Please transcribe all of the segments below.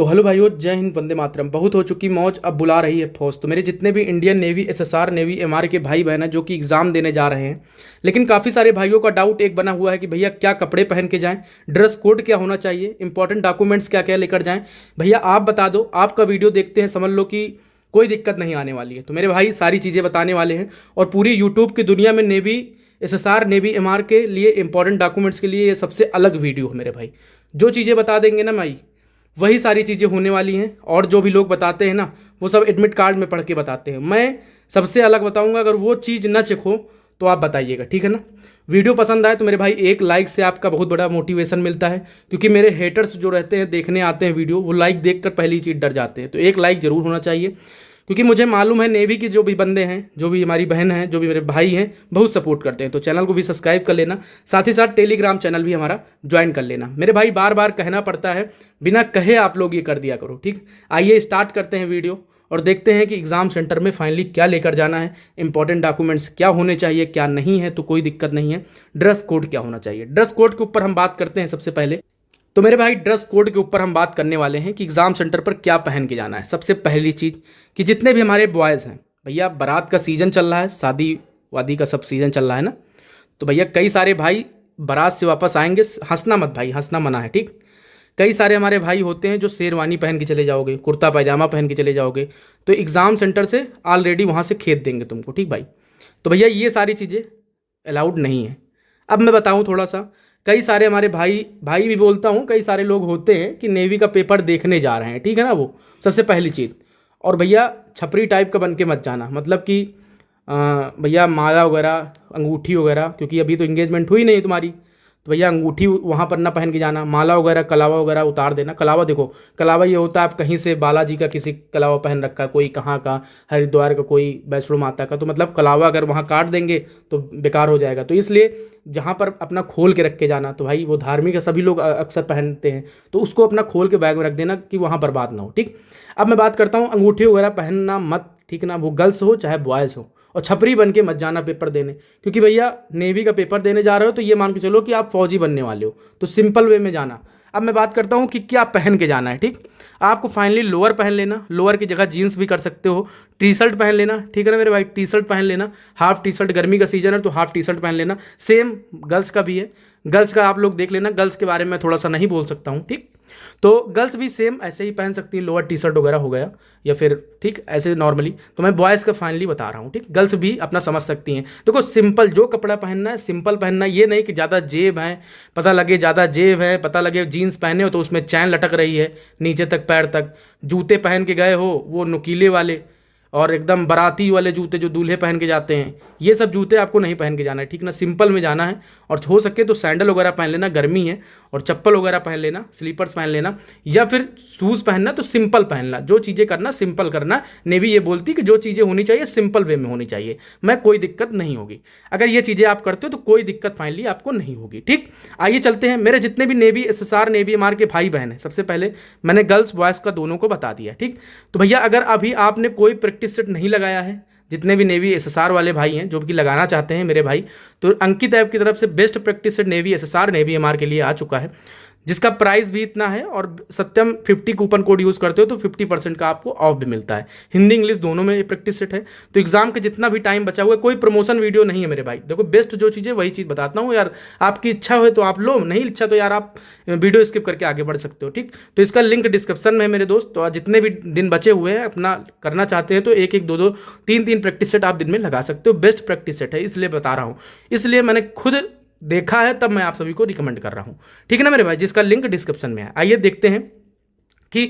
तो हेलो भाइयों, जय हिंद, वंदे मातरम। बहुत हो चुकी मौज, अब बुला रही है फौज। तो मेरे जितने भी Indian navy, SSR navy, MR के भाई बहन हैं जो कि एग्ज़ाम देने जा रहे हैं, लेकिन काफ़ी सारे भाइयों का डाउट एक बना हुआ है कि भैया क्या कपड़े पहन के जाएं, ड्रेस कोड क्या होना चाहिए, इंपॉर्टेंट डॉक्यूमेंट्स क्या क्या लेकर जाएं। भैया आप बता दो, आपका वीडियो देखते हैं समझ लो कि कोई दिक्कत नहीं आने वाली है। तो मेरे भाई सारी चीज़ें बताने वाले हैं और पूरी यूट्यूब की दुनिया में नेवी, एसएसआर नेवी, एमआर के लिए इंपॉर्टेंट डॉक्यूमेंट्स के लिए ये सबसे अलग वीडियो है मेरे भाई। जो चीज़ें बता देंगे ना भाई, वही सारी चीज़ें होने वाली हैं। और जो भी लोग बताते हैं ना, वो सब एडमिट कार्ड में पढ़ के बताते हैं। मैं सबसे अलग बताऊंगा, अगर वो चीज़ न चखो तो आप बताइएगा, ठीक है ना। वीडियो पसंद आए तो मेरे भाई एक लाइक से आपका बहुत बड़ा मोटिवेशन मिलता है, क्योंकि मेरे हेटर्स जो रहते हैं, देखने आते हैं वीडियो, वो लाइक देखकर पहली चीज़ डर जाते हैं। तो एक लाइक ज़रूर होना चाहिए, क्योंकि मुझे मालूम है नेवी की जो भी बंदे हैं, जो भी हमारी बहन हैं, जो भी मेरे भाई हैं, बहुत सपोर्ट करते हैं। तो चैनल को भी सब्सक्राइब कर लेना, साथ ही साथ टेलीग्राम चैनल भी हमारा ज्वाइन कर लेना। मेरे भाई बार बार कहना पड़ता है, बिना कहे आप लोग ये कर दिया करो, ठीक। आइए स्टार्ट करते हैं वीडियो और देखते हैं कि एग्ज़ाम सेंटर में फाइनली क्या लेकर जाना है, इंपॉर्टेंट डॉक्यूमेंट्स क्या होने चाहिए, क्या नहीं है तो कोई दिक्कत नहीं है, ड्रेस कोड क्या होना चाहिए। ड्रेस कोड के ऊपर हम बात करते हैं सबसे पहले। तो मेरे भाई ड्रेस कोड के ऊपर हम बात करने वाले हैं कि एग्ज़ाम सेंटर पर क्या पहन के जाना है। सबसे पहली चीज़ कि जितने भी हमारे बॉयज़ हैं, भैया बारात का सीज़न चल रहा है, शादी वादी का सब सीज़न चल रहा है ना। तो भैया कई सारे भाई बारात से वापस आएंगे, हंसना मत भाई, हंसना मना है, ठीक। कई सारे हमारे भाई होते हैं जो शेरवानी पहन के चले जाओगे, कुर्ता पैजामा पहन के चले जाओगे, तो एग्ज़ाम सेंटर से ऑलरेडी वहाँ से खेद देंगे तुमको, ठीक भाई। तो भैया ये सारी चीज़ें अलाउड नहीं है। अब मैं बताऊँ थोड़ा सा, कई सारे हमारे भाई भाई भी बोलता हूँ, कई सारे लोग होते हैं कि नेवी का पेपर देखने जा रहे हैं, ठीक है ना। वो सबसे पहली चीज़। और भैया छपरी टाइप का बन के मत जाना, मतलब कि भैया माला वगैरह, अंगूठी वगैरह, क्योंकि अभी तो इंगेजमेंट हुई नहीं तुम्हारी, तो भैया अंगूठी वहाँ पर ना पहन के जाना। माला वगैरह, कलावा वगैरह उतार देना। कलावा देखो, कलावा ये होता है आप कहीं से बालाजी का किसी कलावा पहन रखा है, कोई कहाँ का, हरिद्वार का, कोई वैष्णो माता का, तो मतलब कलावा अगर वहाँ काट देंगे तो बेकार हो जाएगा। तो इसलिए जहाँ पर अपना खोल के रख के जाना, तो भाई वो धार्मिक है, सभी लोग अक्सर पहनते हैं, तो उसको अपना खोल के बैग में रख देना कि वहाँ बर्बाद ना हो, ठीक। अब मैं बात करता हूँ, अंगूठी वगैरह पहनना मत, ठीक ना, वो गर्ल्स हो चाहे बॉयज़ हो। और छपरी बन के मत जाना पेपर देने, क्योंकि भैया नेवी का पेपर देने जा रहे हो तो ये मान के चलो कि आप फौजी बनने वाले हो, तो सिंपल वे में जाना। अब मैं बात करता हूँ कि क्या पहन के जाना है, ठीक। आपको फाइनली लोअर पहन लेना, लोअर की जगह जीन्स भी कर सकते हो, टी शर्ट पहन लेना, ठीक है ना मेरे भाई, टी शर्ट पहन लेना, हाफ टी शर्ट, गर्मी का सीजन है तो हाफ टी शर्ट पहन लेना। सेम गर्ल्स का भी है, गर्ल्स का आप लोग देख लेना, गर्ल्स के बारे में थोड़ा सा नहीं बोल सकता हूँ, ठीक। तो गर्ल्स भी सेम ऐसे ही पहन सकती है, लोअर टी शर्ट वगैरह हो गया, या फिर ठीक ऐसे नॉर्मली। तो मैं बॉयज़ का फाइनली बता रहा हूँ, ठीक। गर्ल्स भी अपना समझ सकती हैं। देखो सिंपल जो कपड़ा पहनना है, सिंपल पहनना है, ये नहीं कि ज़्यादा जेब है, पता लगे ज़्यादा जेब है, पता लगे जीन्स पहने हो तो उसमें चैन लटक रही है नीचे तक, पैर तक। जूते पहन के गए हो वो नुकीले वाले और एकदम बाराती वाले जूते जो दूल्हे पहन के जाते हैं, ये सब जूते आपको नहीं पहन के जाना है, ठीक ना। सिंपल में जाना है, और हो सके तो सैंडल वगैरह पहन लेना, गर्मी है, और चप्पल वगैरह पहन लेना, स्लीपर्स पहन लेना, या फिर शूज़ पहनना तो सिंपल पहनना। जो चीज़ें करना सिंपल करना। नेवी ये बोलती कि जो चीज़ें होनी चाहिए सिंपल वे में होनी चाहिए, मैं कोई दिक्कत नहीं होगी। अगर ये चीज़ें आप करते हो तो कोई दिक्कत फाइनली आपको नहीं होगी, ठीक। आइए चलते हैं, मेरे जितने भी नेवी, एसएसआर, नेवी, एमआर के भाई बहन हैं, सबसे पहले मैंने गर्ल्स बॉयज़ का दोनों को बता दिया, ठीक। तो भैया अगर अभी आपने कोई प्रैक्टिस सेट नहीं लगाया है, जितने भी नेवी एसएसआर वाले भाई हैं जो कि लगाना चाहते हैं मेरे भाई, तो अंकित ऐप की तरफ से best practice set navy SSR, navy MR के लिए आ चुका है, जिसका प्राइस भी इतना है, और सत्यम 50 कूपन कोड यूज़ करते हो तो 50% का आपको ऑफ भी मिलता है। हिंदी इंग्लिश दोनों में ये प्रैक्टिस सेट है। तो एग्जाम का जितना भी टाइम बचा हुआ है, कोई प्रमोशन वीडियो नहीं है मेरे भाई। देखो बेस्ट जो चीज़ है वही चीज़ बताता हूँ यार, आपकी इच्छा हो तो आप लो, नहीं इच्छा तो यार आप वीडियो स्किप करके आगे बढ़ सकते हो, ठीक। तो इसका लिंक डिस्क्रिप्शन में है मेरे दोस्त। तो जितने भी दिन बचे हुए हैं, अपना करना चाहते हैं तो एक एक, दो दो, तीन तीन प्रैक्टिस सेट आप दिन में लगा सकते हो। बेस्ट प्रैक्टिस सेट है, इसलिए बता रहा हूँ, इसलिए मैंने खुद देखा है तब मैं आप सभी को रिकमेंड कर रहा हूँ, ठीक है ना मेरे भाई, जिसका लिंक डिस्क्रिप्शन में है। आइए देखते हैं कि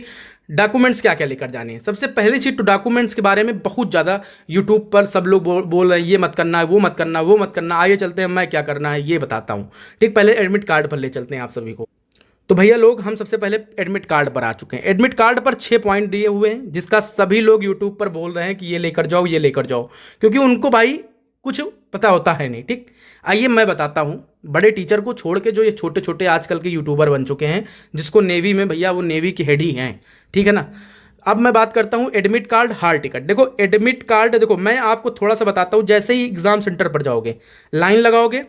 डॉक्यूमेंट्स क्या क्या लेकर जाने हैं। सबसे पहली चीज़ तो डॉक्यूमेंट्स के बारे में बहुत ज़्यादा यूट्यूब पर सब लोग बोल रहे हैं, ये मत करना है, वो मत करना, वो मत करना। आइए चलते हैं, मैं क्या करना है ये बताता हूँ, ठीक। पहले एडमिट कार्ड पर ले चलते हैं आप सभी को। तो भैया लोग हम सबसे पहले एडमिट कार्ड पर आ चुके हैं। एडमिट कार्ड पर 6 पॉइंट दिए हुए हैं, जिसका सभी लोग यूट्यूब पर बोल रहे हैं कि ये लेकर जाओ, ये लेकर जाओ, क्योंकि उनको भाई कुछ पता होता है नहीं, ठीक। आइए मैं बताता हूँ, बड़े टीचर को छोड़ के जो ये छोटे छोटे आजकल के यूट्यूबर बन चुके हैं, जिसको नेवी में, भैया वो नेवी की हेड ही हैं, ठीक है ना। अब मैं बात करता हूँ एडमिट कार्ड, हाल टिकट। देखो एडमिट कार्ड, देखो मैं आपको थोड़ा सा बताता हूँ, जैसे ही एग्जाम सेंटर पर जाओगे, लाइन लगाओगे,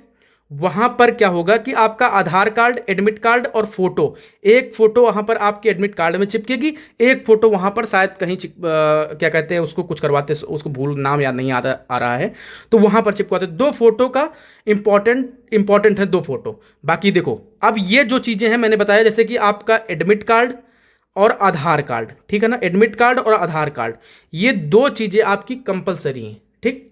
वहां पर क्या होगा कि आपका आधार कार्ड, एडमिट कार्ड और फोटो, एक फोटो वहां पर आपके एडमिट कार्ड में चिपकेगी, एक फोटो वहां पर शायद कहीं क्या कहते हैं उसको, कुछ करवाते, उसको भूल, नाम याद नहीं आ रहा है, तो वहां पर चिपकवाते। दो फोटो का इंपॉर्टेंट है, दो फोटो। बाकी देखो, अब ये जो चीजें हैं मैंने बताया, जैसे कि आपका एडमिट कार्ड और आधार कार्ड, ठीक है ना, एडमिट कार्ड और आधार कार्ड, ये दो चीजें आपकी कंपलसरी हैं, ठीक।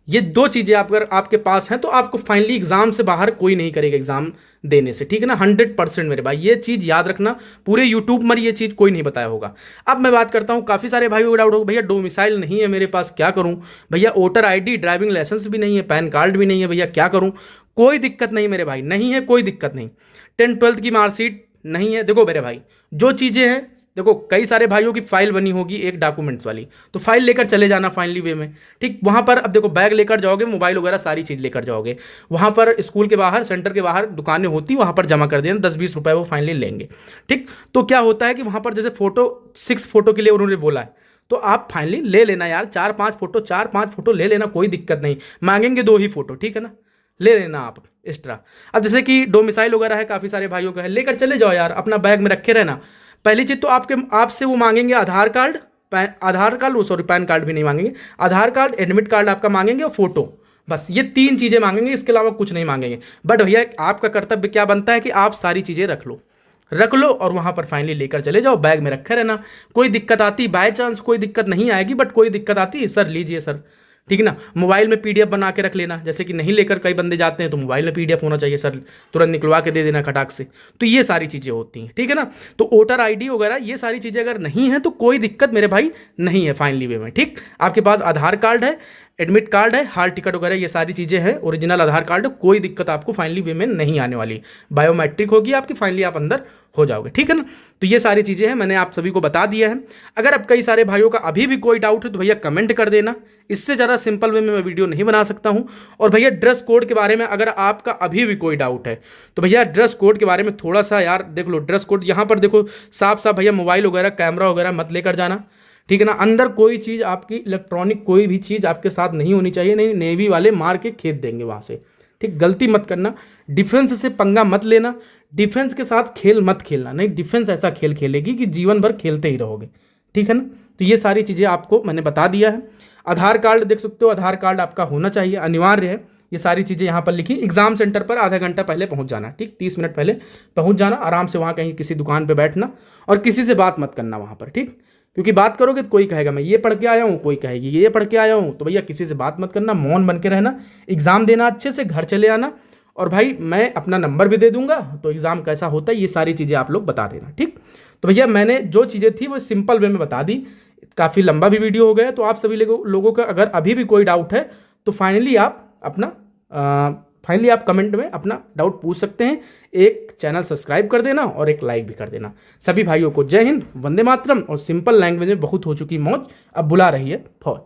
ये दो चीजें अगर आपके पास हैं तो आपको फाइनली एग्जाम से बाहर कोई नहीं करेगा एग्जाम देने से, ठीक है ना, 100% मेरे भाई, ये चीज याद रखना। पूरे यूट्यूब में ये चीज कोई नहीं बताया होगा। अब मैं बात करता हूं, काफी सारे भाइयों को डाउट होगा, भैया डोमिसाइल नहीं है मेरे पास, क्या करूं, भैया वोटर आईडी, ड्राइविंग लाइसेंस भी नहीं है, पैन कार्ड भी नहीं है, भैया क्या करूं। कोई दिक्कत नहीं मेरे भाई, नहीं है, कोई दिक्कत नहीं। 10th-12th की मार्कशीट नहीं है, देखो मेरे भाई जो चीजें हैं, देखो कई सारे भाइयों की फाइल बनी होगी एक डॉक्यूमेंट्स वाली, तो फाइल लेकर चले जाना फाइनली वे में, ठीक। वहां पर अब देखो बैग लेकर जाओगे, मोबाइल वगैरह सारी चीज लेकर जाओगे, वहां पर स्कूल के बाहर, सेंटर के बाहर दुकानें होती, वहां पर जमा कर देना, 10-20 रुपए वो फाइनली लेंगे, ठीक। तो क्या होता है कि वहां पर जैसे फोटो 6 फोटो के लिए उन्होंने बोला है, तो आप फाइनली ले लेना यार, 4-5 फोटो ले लेना, कोई दिक्कत नहीं, मांगेंगे 2 ही फोटो, ठीक है ना, ले लेना आप एक्स्ट्रा। अब जैसे कि डोमिसाइल वगैरह है, काफ़ी सारे भाइयों का है, लेकर चले जाओ यार, अपना बैग में रखे रहना। पहली चीज़ तो आपसे वो मांगेंगे आधार कार्ड, वो सॉरी पैन कार्ड भी नहीं मांगेंगे, आधार कार्ड, एडमिट कार्ड आपका मांगेंगे और फोटो, बस ये 3 चीज़ें मांगेंगे, इसके अलावा कुछ नहीं मांगेंगे। बट भैया आपका कर्तव्य क्या बनता है कि आप सारी चीज़ें रख लो और वहां पर फाइनली लेकर चले जाओ, बैग में रखे रहना। कोई दिक्कत आती, बाय चांस कोई दिक्कत नहीं आएगी, बट कोई दिक्कत आती, सर लीजिए सर, ठीक है ना। मोबाइल में पीडीएफ बना के रख लेना, जैसे कि नहीं लेकर कई बंदे जाते हैं, तो मोबाइल में पीडीएफ होना चाहिए सर, तुरंत निकलवा के दे देना खटाक से। तो ये सारी चीज़ें होती हैं, ठीक है ना। तो वोटर आईडी वगैरह ये सारी चीज़ें अगर नहीं है तो कोई दिक्कत मेरे भाई नहीं है फाइनली वे में, ठीक। आपके पास आधार कार्ड है, एडमिट कार्ड है, हॉल टिकट वगैरह ये सारी चीज़ें हैं, ओरिजिनल आधार कार्ड, कोई दिक्कत आपको फाइनली वे में नहीं आने वाली। बायोमेट्रिक होगी आपकी, फाइनली आप अंदर हो जाओगे, ठीक है ना। तो ये सारी चीज़ें हैं, मैंने आप सभी को बता दिया है। अगर अब कई सारे भाइयों का अभी भी कोई डाउट है तो भैया कमेंट कर देना, इससे ज़्यादा सिंपल वे में मैं वीडियो नहीं बना सकता हूँ। और भैया ड्रेस कोड के बारे में अगर आपका अभी भी कोई डाउट है तो भैया ड्रेस कोड के बारे में थोड़ा सा यार देख लो, ड्रेस कोड यहाँ पर देखो साफ साफ, भैया मोबाइल वगैरह, कैमरा वगैरह मत लेकर जाना, ठीक है ना। अंदर कोई चीज़ आपकी इलेक्ट्रॉनिक कोई भी चीज़ आपके साथ नहीं होनी चाहिए, नहीं नेवी वाले मार के खेद देंगे वहाँ से, ठीक। गलती मत करना, डिफेंस से पंगा मत लेना, डिफेंस के साथ खेल मत खेलना, नहीं डिफेंस ऐसा खेल खेलेगी कि जीवन भर खेलते ही रहोगे, ठीक है ना। तो ये सारी चीज़ें आपको मैंने बता दिया है। आधार कार्ड देख सकते हो, आधार कार्ड आपका होना चाहिए, अनिवार्य है। ये सारी चीज़ें यहाँ पर लिखी, एग्जाम सेंटर पर आधा घंटा पहले पहुँच जाना, ठीक, 30 मिनट पहले पहुँच जाना, आराम से वहाँ कहीं किसी दुकान पर बैठना और किसी से बात मत करना वहाँ पर, ठीक। क्योंकि बात करोगे तो कोई कहेगा मैं ये पढ़ के आया हूँ, कोई कहेगी ये पढ़ के आया हूँ, तो भैया किसी से बात मत करना, मौन बन के रहना, एग्ज़ाम देना अच्छे से, घर चले आना। और भाई मैं अपना नंबर भी दे दूंगा, तो एग्ज़ाम कैसा होता है ये सारी चीज़ें आप लोग बता देना, ठीक। तो भैया मैंने जो चीज़ें थी वो सिंपल वे में बता दी, काफ़ी लंबा भी वीडियो हो गया, तो आप सभी लोगों का अगर अभी भी कोई डाउट है तो फाइनली आप कमेंट में अपना डाउट पूछ सकते हैं। एक चैनल सब्सक्राइब कर देना और एक लाइक भी कर देना। सभी भाइयों को जय हिंद, वंदे मातरम। और सिंपल लैंग्वेज में बहुत हो चुकी मौज, अब बुला रही है फौज।